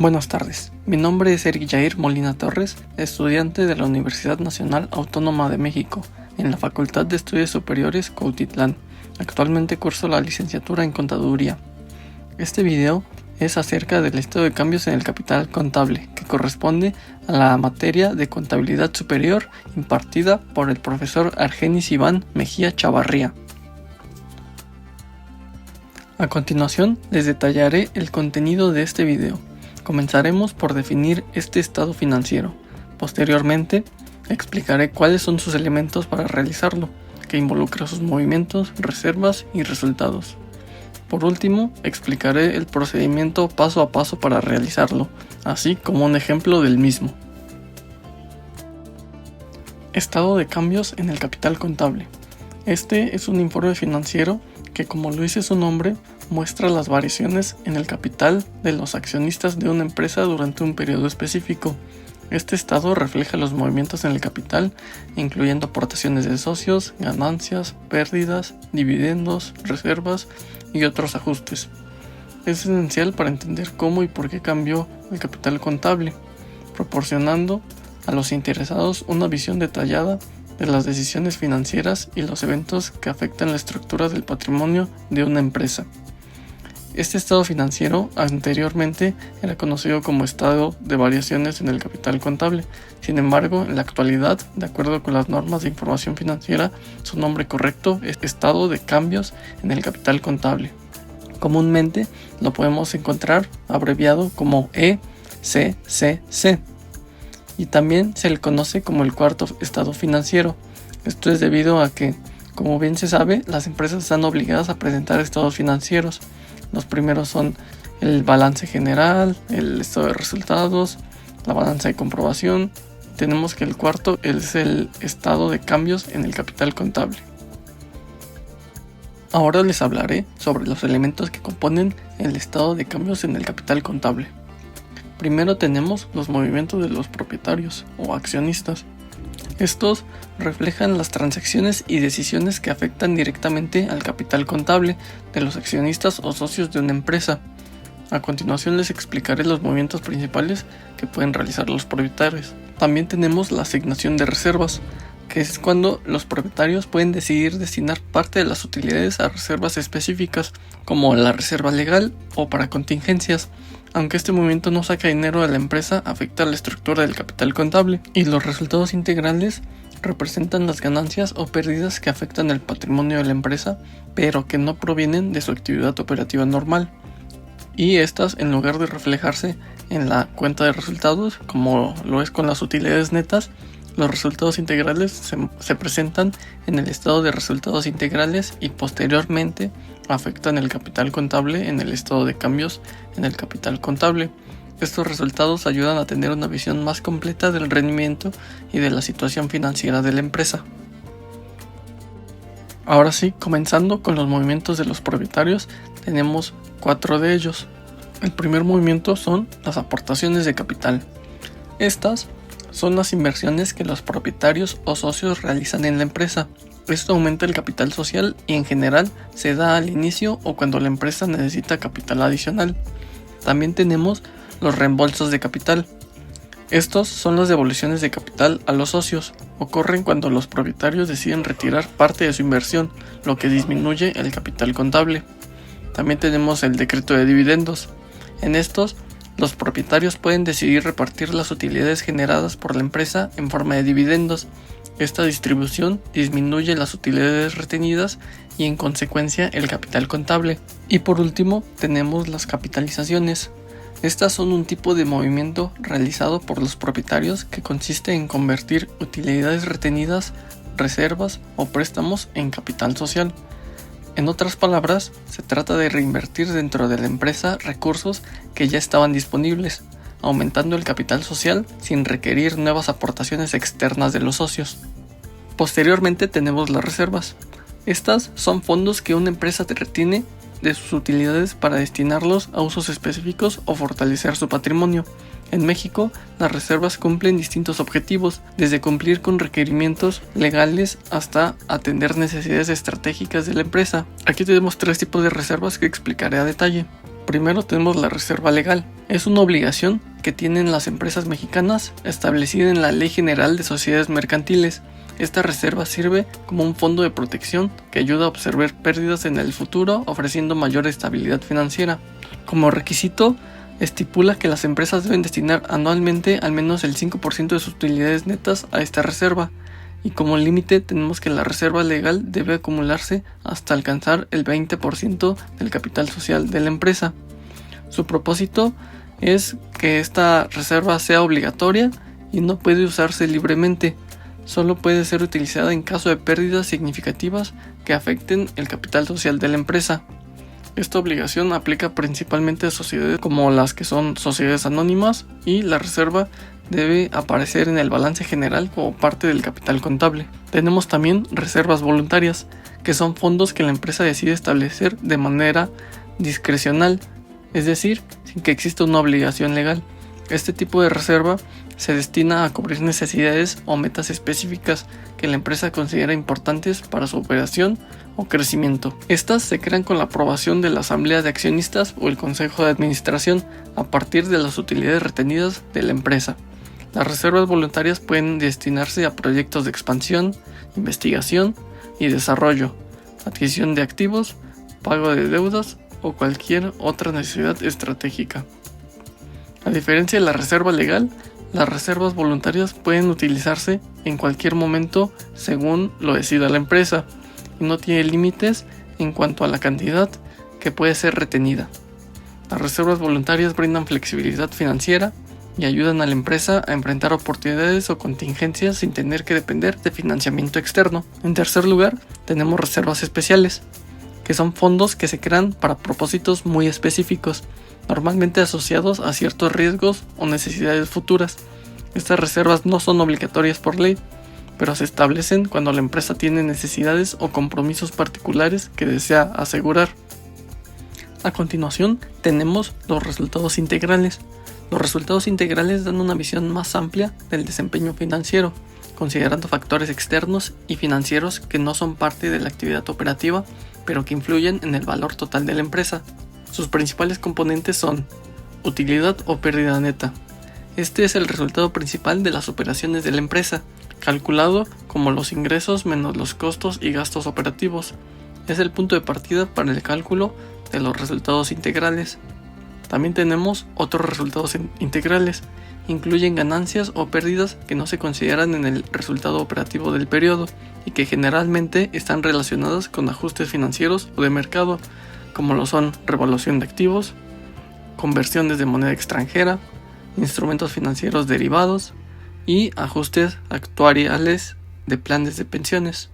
Buenas tardes, mi nombre es Eric Jair Molina Torres, estudiante de la Universidad Nacional Autónoma de México, en la Facultad de Estudios Superiores Cuautitlán. Actualmente curso la licenciatura en Contaduría. Este video es acerca del estado de cambios en el capital contable, que corresponde a la materia de Contabilidad Superior impartida por el profesor Argenis Iván Mejía Chavarría. A continuación les detallaré el contenido de este video. Comenzaremos por definir este estado financiero. Posteriormente, explicaré cuáles son sus elementos para realizarlo, que involucra sus movimientos, reservas y resultados. Por último, explicaré el procedimiento paso a paso para realizarlo, así como un ejemplo del mismo. Estado de cambios en el capital contable. Este es un informe financiero que, como lo dice su nombre, muestra las variaciones en el capital de los accionistas de una empresa durante un periodo específico. Este estado refleja los movimientos en el capital, incluyendo aportaciones de socios, ganancias, pérdidas, dividendos, reservas y otros ajustes. Es esencial para entender cómo y por qué cambió el capital contable, proporcionando a los interesados una visión detallada de las decisiones financieras y los eventos que afectan la estructura del patrimonio de una empresa. Este estado financiero anteriormente era conocido como estado de variaciones en el capital contable. Sin embargo, en la actualidad, de acuerdo con las normas de información financiera, su nombre correcto es estado de cambios en el capital contable. Comúnmente lo podemos encontrar abreviado como ECCC. Y también se le conoce como el cuarto estado financiero. Esto es debido a que, como bien se sabe, las empresas están obligadas a presentar estados financieros. Los primeros son el balance general, el estado de resultados, la balanza de comprobación. Tenemos que el cuarto es el estado de cambios en el capital contable. Ahora les hablaré sobre los elementos que componen el estado de cambios en el capital contable. Primero tenemos los movimientos de los propietarios o accionistas. Estos reflejan las transacciones y decisiones que afectan directamente al capital contable de los accionistas o socios de una empresa. A continuación les explicaré los movimientos principales que pueden realizar los propietarios. También tenemos la asignación de reservas, que es cuando los propietarios pueden decidir destinar parte de las utilidades a reservas específicas, como la reserva legal o para contingencias. Aunque este movimiento no saca dinero de la empresa, afecta la estructura del capital contable, y los resultados integrales representan las ganancias o pérdidas que afectan el patrimonio de la empresa, pero que no provienen de su actividad operativa normal. Y estas, en lugar de reflejarse en la cuenta de resultados, como lo es con las utilidades netas, los resultados integrales se presentan en el estado de resultados integrales y posteriormente afectan el capital contable en el estado de cambios en el capital contable. Estos resultados ayudan a tener una visión más completa del rendimiento y de la situación financiera de la empresa. Ahora sí, comenzando con los movimientos de los propietarios, tenemos 4 de ellos. El primer movimiento son las aportaciones de capital. Estas son las inversiones que los propietarios o socios realizan en la empresa. Esto aumenta el capital social y en general se da al inicio o cuando la empresa necesita capital adicional. También tenemos los reembolsos de capital. Estos son las devoluciones de capital a los socios. Ocurren cuando los propietarios deciden retirar parte de su inversión, lo que disminuye el capital contable. También tenemos el decreto de dividendos. En estos, los propietarios pueden decidir repartir las utilidades generadas por la empresa en forma de dividendos. Esta distribución disminuye las utilidades retenidas y en consecuencia el capital contable. Y por último tenemos las capitalizaciones. Estas son un tipo de movimiento realizado por los propietarios que consiste en convertir utilidades retenidas, reservas o préstamos en capital social. En otras palabras, se trata de reinvertir dentro de la empresa recursos que ya estaban disponibles, aumentando el capital social sin requerir nuevas aportaciones externas de los socios. Posteriormente tenemos las reservas. Estas son fondos que una empresa retiene de sus utilidades para destinarlos a usos específicos o fortalecer su patrimonio. En México, las reservas cumplen distintos objetivos, desde cumplir con requerimientos legales hasta atender necesidades estratégicas de la empresa. Aquí tenemos 3 tipos de reservas que explicaré a detalle. Primero tenemos la reserva legal. Es una obligación que tienen las empresas mexicanas establecida en la Ley General de Sociedades Mercantiles. Esta reserva sirve como un fondo de protección que ayuda a absorber pérdidas en el futuro, ofreciendo mayor estabilidad financiera. Como requisito, estipula que las empresas deben destinar anualmente al menos el 5% de sus utilidades netas a esta reserva. Y como límite tenemos que la reserva legal debe acumularse hasta alcanzar el 20% del capital social de la empresa. Su propósito es que esta reserva sea obligatoria y no puede usarse libremente. Solo puede ser utilizada en caso de pérdidas significativas que afecten el capital social de la empresa. Esta obligación aplica principalmente a sociedades como las que son sociedades anónimas, y la reserva debe aparecer en el balance general como parte del capital contable. Tenemos también reservas voluntarias, que son fondos que la empresa decide establecer de manera discrecional, es decir, sin que exista una obligación legal. Este tipo de reserva se destina a cubrir necesidades o metas específicas que la empresa considera importantes para su operación o crecimiento. Estas se crean con la aprobación de la asamblea de accionistas o el consejo de administración a partir de las utilidades retenidas de la empresa. Las reservas voluntarias pueden destinarse a proyectos de expansión, investigación y desarrollo, adquisición de activos, pago de deudas o cualquier otra necesidad estratégica. A diferencia de la reserva legal, las reservas voluntarias pueden utilizarse en cualquier momento según lo decida la empresa y no tiene límites en cuanto a la cantidad que puede ser retenida. Las reservas voluntarias brindan flexibilidad financiera y ayudan a la empresa a enfrentar oportunidades o contingencias sin tener que depender de financiamiento externo. En tercer lugar, tenemos reservas especiales, que son fondos que se crean para propósitos muy específicos, normalmente asociados a ciertos riesgos o necesidades futuras. Estas reservas no son obligatorias por ley, pero se establecen cuando la empresa tiene necesidades o compromisos particulares que desea asegurar. A continuación, tenemos los resultados integrales. Los resultados integrales dan una visión más amplia del desempeño financiero, considerando factores externos y financieros que no son parte de la actividad operativa, pero que influyen en el valor total de la empresa. Sus principales componentes son utilidad o pérdida neta. Este es el resultado principal de las operaciones de la empresa, calculado como los ingresos menos los costos y gastos operativos. Es el punto de partida para el cálculo de los resultados integrales. También tenemos otros resultados integrales. Incluyen ganancias o pérdidas que no se consideran en el resultado operativo del periodo y que generalmente están relacionadas con ajustes financieros o de mercado, como lo son revaluación de activos, conversiones de moneda extranjera, instrumentos financieros derivados y ajustes actuariales de planes de pensiones.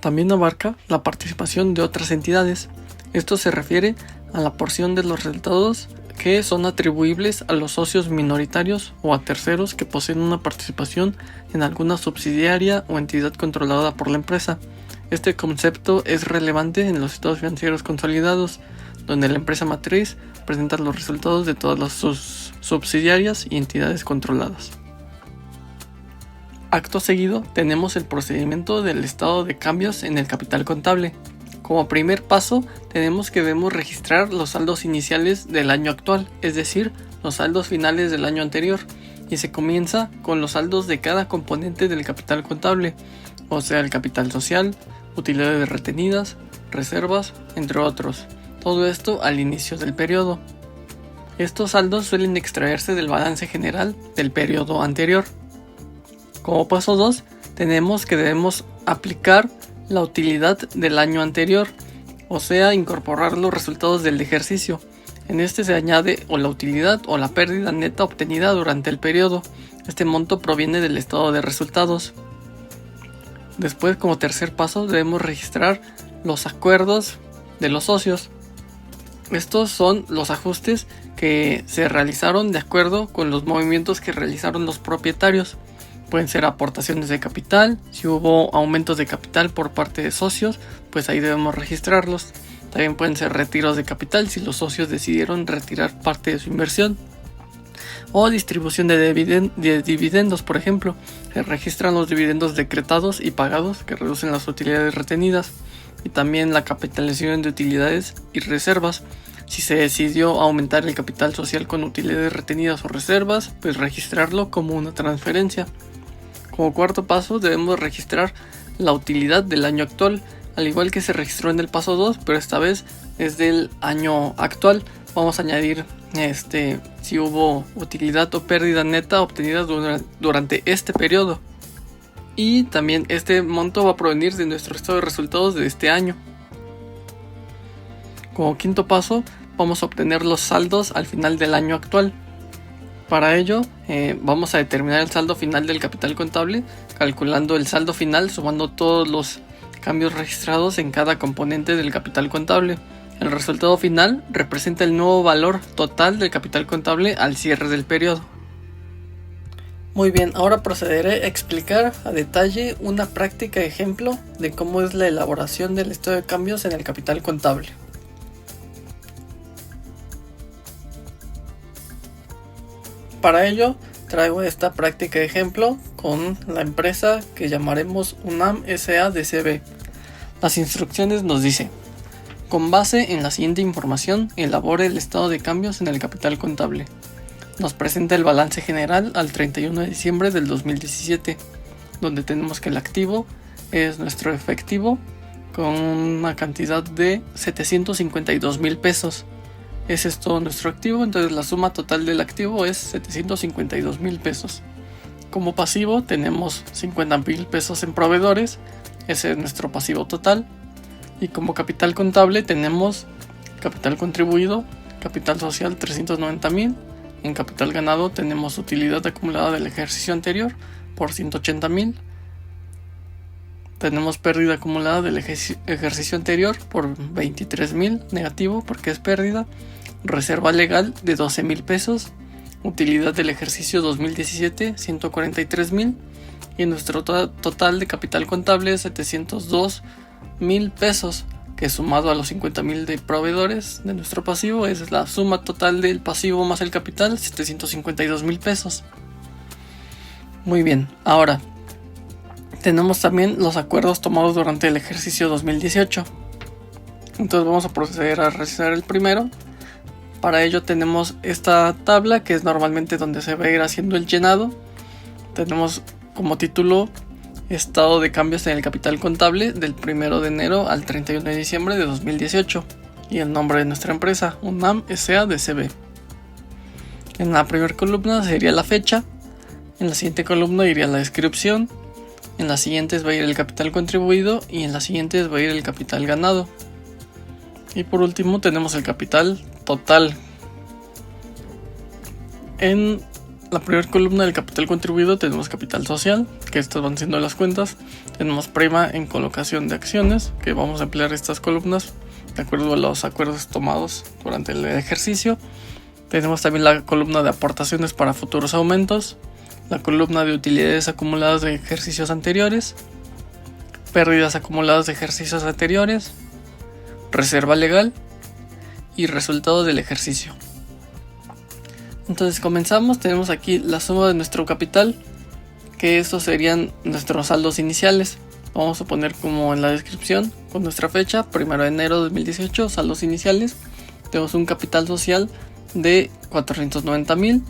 También abarca la participación de otras entidades. Esto se refiere a la porción de los resultados que son atribuibles a los socios minoritarios o a terceros que poseen una participación en alguna subsidiaria o entidad controlada por la empresa. Este concepto es relevante en los estados financieros consolidados, donde la empresa matriz presenta los resultados de todas las sus subsidiarias y entidades controladas. Acto seguido tenemos el procedimiento del estado de cambios en el capital contable. Como primer paso, tenemos que debemos registrar los saldos iniciales del año actual, es decir, los saldos finales del año anterior, y se comienza con los saldos de cada componente del capital contable, o sea, el capital social, utilidades retenidas, reservas, entre otros. Todo esto al inicio del periodo. Estos saldos suelen extraerse del balance general del periodo anterior. Como paso 2, tenemos que debemos aplicar la utilidad del año anterior, o sea, incorporar los resultados del ejercicio. En este se añade o la utilidad o la pérdida neta obtenida durante el periodo. Este monto proviene del estado de resultados. Después, como tercer paso, debemos registrar los acuerdos de los socios. Estos son los ajustes que se realizaron de acuerdo con los movimientos que realizaron los propietarios. Pueden ser aportaciones de capital, si hubo aumentos de capital por parte de socios, pues ahí debemos registrarlos. También pueden ser retiros de capital si los socios decidieron retirar parte de su inversión. O distribución de dividendos, por ejemplo. Se registran los dividendos decretados y pagados que reducen las utilidades retenidas. Y también la capitalización de utilidades y reservas. Si se decidió aumentar el capital social con utilidades retenidas o reservas, pues registrarlo como una transferencia. Como cuarto paso, debemos registrar la utilidad del año actual, al igual que se registró en el paso 2, pero esta vez es del año actual. Vamos a añadir si hubo utilidad o pérdida neta obtenida durante este periodo. Y también este monto va a provenir de nuestro estado de resultados de este año. Como quinto paso, vamos a obtener los saldos al final del año actual. Para ello, vamos a determinar el saldo final del capital contable, calculando el saldo final sumando todos los cambios registrados en cada componente del capital contable. El resultado final representa el nuevo valor total del capital contable al cierre del periodo. Muy bien, ahora procederé a explicar a detalle una práctica ejemplo de cómo es la elaboración del estado de cambios en el capital contable. Para ello, traigo esta práctica ejemplo con la empresa que llamaremos UNAM S.A.D.C.B. Las instrucciones nos dicen: con base en la siguiente información, elabore el estado de cambios en el capital contable. Nos presenta el balance general al 31 de diciembre del 2017, donde tenemos que el activo es nuestro efectivo con una cantidad de 752,000 pesos. Ese es todo nuestro activo, entonces la suma total del activo es 752,000 pesos. Como pasivo tenemos 50,000 pesos en proveedores, ese es nuestro pasivo total. Y como capital contable tenemos capital contribuido, capital social 390,000. En capital ganado tenemos utilidad acumulada del ejercicio anterior por 180,000. Tenemos pérdida acumulada del ejercicio anterior por 23,000 negativo porque es pérdida. Reserva legal de 12,000 pesos. Utilidad del ejercicio 2017 143,000. Y nuestro total de capital contable es 702,000 pesos, que sumado a los 50,000 de proveedores de nuestro pasivo es la suma total del pasivo más el capital, 752,000 pesos. Muy bien, ahora tenemos también los acuerdos tomados durante el ejercicio 2018. Entonces vamos a proceder a realizar el primero. Para ello tenemos esta tabla que es normalmente donde se va a ir haciendo el llenado. Tenemos como título estado de cambios en el capital contable del 1 de enero al 31 de diciembre de 2018 y el nombre de nuestra empresa, UNAM S.A.D.C.B. En la primera columna sería la fecha, en la siguiente columna iría la descripción, en las siguientes va a ir el capital contribuido y en las siguientes va a ir el capital ganado. Y por último tenemos el capital total. En la primera columna del capital contribuido tenemos capital social, que estas van siendo las cuentas. Tenemos prima en colocación de acciones, que vamos a emplear estas columnas de acuerdo a los acuerdos tomados durante el ejercicio. Tenemos también la columna de aportaciones para futuros aumentos, la columna de utilidades acumuladas de ejercicios anteriores, pérdidas acumuladas de ejercicios anteriores, reserva legal y resultado del ejercicio. Entonces comenzamos, tenemos aquí la suma de nuestro capital, que estos serían nuestros saldos iniciales. Vamos a poner como en la descripción con nuestra fecha, 1 de enero de 2018, saldos iniciales. Tenemos un capital social de 490,000.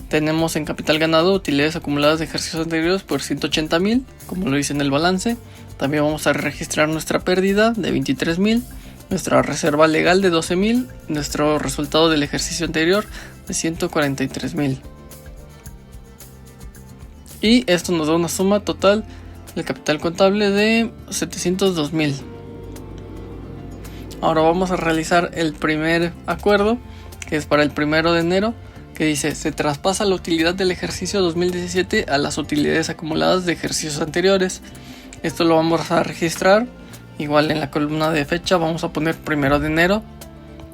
Tenemos en capital ganado utilidades acumuladas de ejercicios anteriores por 180,000, como lo hice en el balance. También vamos a registrar nuestra pérdida de 23,000, nuestra reserva legal de 12,000, nuestro resultado del ejercicio anterior de 143,000. Y esto nos da una suma total del capital contable de 702,000. Ahora vamos a realizar el primer acuerdo, que es para el 1 de enero, que dice: se traspasa la utilidad del ejercicio 2017 a las utilidades acumuladas de ejercicios anteriores. Esto lo vamos a registrar igual en la columna de fecha. Vamos a poner 1 de enero,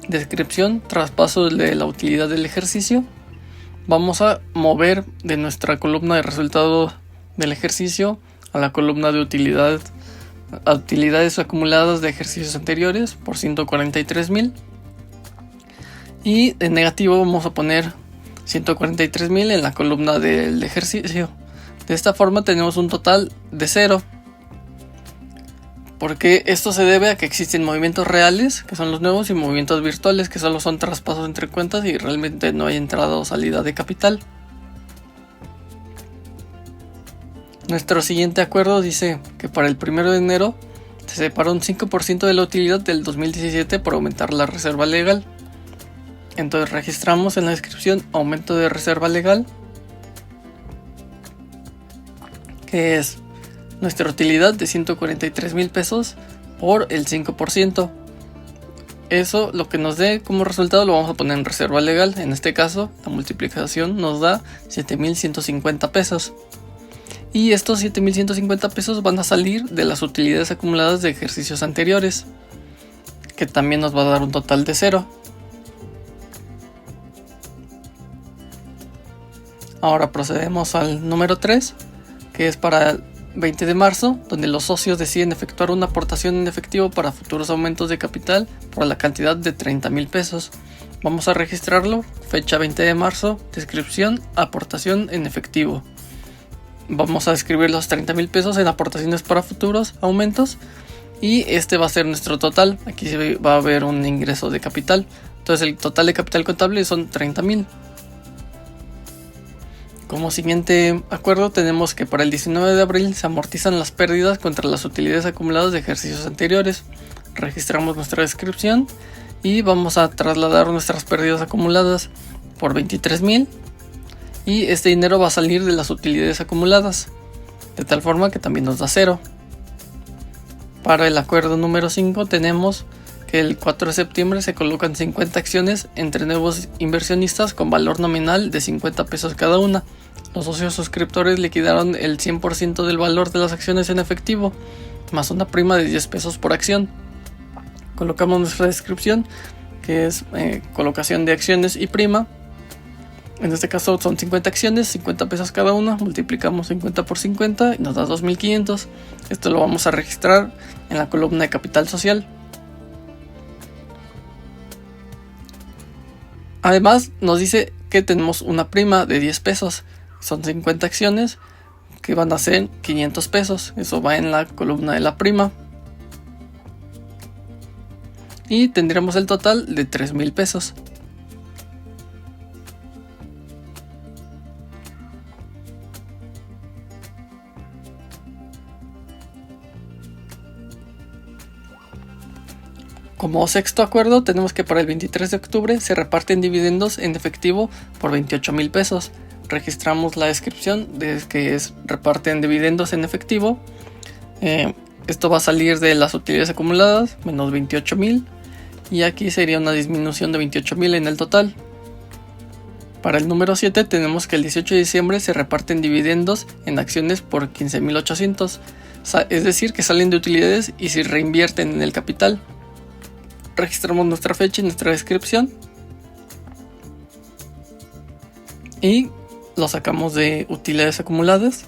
descripción, traspaso de la utilidad del ejercicio. Vamos a mover de nuestra columna de resultado del ejercicio a la columna de utilidades acumuladas de ejercicios anteriores por 143,000. Y en negativo vamos a poner 143,000 en la columna del ejercicio. De esta forma tenemos un total de 0. porque esto se debe a que existen movimientos reales, que son los nuevos, y movimientos virtuales, que solo son traspasos entre cuentas y realmente no hay entrada o salida de capital. Nuestro siguiente acuerdo dice que para el 1 de enero se separa un 5% de la utilidad del 2017 por aumentar la reserva legal. Entonces registramos en la descripción aumento de reserva legal, que es nuestra utilidad de 143,000 pesos por el 5%. Eso lo que nos dé como resultado lo vamos a poner en reserva legal. En este caso la multiplicación nos da 7,150 pesos. Y estos 7,150 pesos van a salir de las utilidades acumuladas de ejercicios anteriores, que también nos va a dar un total de 0. Ahora procedemos al número 3, que es para el 20 de marzo, donde los socios deciden efectuar una aportación en efectivo para futuros aumentos de capital por la cantidad de 30,000 pesos. Vamos a registrarlo, fecha 20 de marzo, descripción, aportación en efectivo. Vamos a escribir los 30,000 pesos en aportaciones para futuros aumentos y este va a ser nuestro total. Aquí va a haber un ingreso de capital, entonces el total de capital contable son 30,000. Como siguiente acuerdo tenemos que para el 19 de abril se amortizan las pérdidas contra las utilidades acumuladas de ejercicios anteriores. Registramos nuestra descripción y vamos a trasladar nuestras pérdidas acumuladas por 23,000 y este dinero va a salir de las utilidades acumuladas, de tal forma que también nos da 0. Para el acuerdo número 5 tenemos que el 4 de septiembre se colocan 50 acciones entre nuevos inversionistas con valor nominal de 50 pesos cada una. Los socios suscriptores liquidaron el 100% del valor de las acciones en efectivo, más una prima de 10 pesos por acción. Colocamos nuestra descripción, que es colocación de acciones y prima. En este caso son 50 acciones, 50 pesos cada una, multiplicamos 50 por 50 y nos da 2,500. Esto lo vamos a registrar en la columna de capital social. Además nos dice que tenemos una prima de 10 pesos. Son 50 acciones que van a ser 500 pesos. Eso va en la columna de la prima. Y tendremos el total de 3,000 pesos. Como sexto acuerdo tenemos que para el 23 de octubre se reparten dividendos en efectivo por 28,000 pesos. Registramos la descripción de que reparten dividendos en efectivo. Esto va a salir de las utilidades acumuladas menos 28,000 y aquí sería una disminución de 28,000 en el total. Para el número 7 tenemos que el 18 de diciembre se reparten dividendos en acciones por 15,800, es decir que salen de utilidades y se reinvierten en el capital. Registramos nuestra fecha y nuestra descripción y lo sacamos de utilidades acumuladas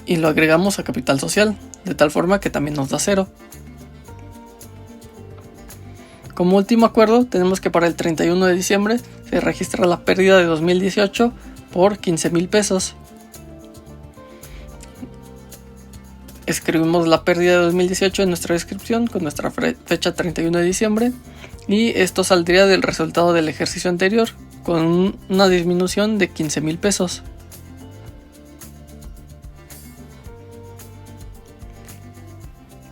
y lo agregamos a capital social, de tal forma que también nos da 0. Como último acuerdo tenemos que para el 31 de diciembre se registra la pérdida de 2018 por 15,000 pesos. Escribimos la pérdida de 2018 en nuestra descripción con nuestra fecha 31 de diciembre y esto saldría del resultado del ejercicio anterior con una disminución de 15,000 pesos.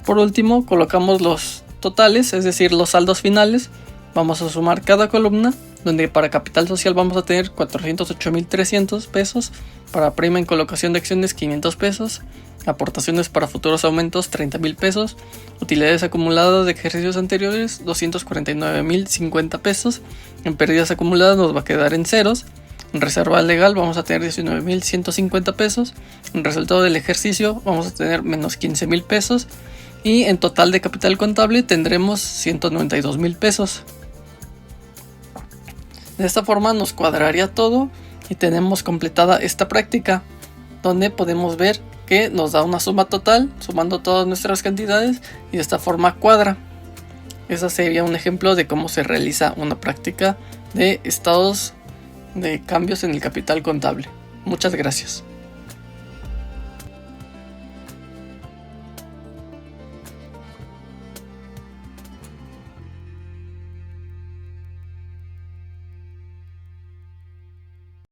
Por último colocamos los totales, es decir los saldos finales. Vamos a sumar cada columna, donde para capital social vamos a tener 408,300 pesos, para prima en colocación de acciones 500 pesos, aportaciones para futuros aumentos 30,000 pesos, utilidades acumuladas de ejercicios anteriores 249,050 pesos, en pérdidas acumuladas nos va a quedar en ceros, en reserva legal vamos a tener 19,150 pesos, en resultado del ejercicio vamos a tener menos 15,000 pesos y en total de capital contable tendremos 192,000 pesos. De esta forma nos cuadraría todo y tenemos completada esta práctica, donde podemos ver que nos da una suma total sumando todas nuestras cantidades y de esta forma cuadra. Ese sería un ejemplo de cómo se realiza una práctica de estados de cambios en el capital contable. Muchas gracias.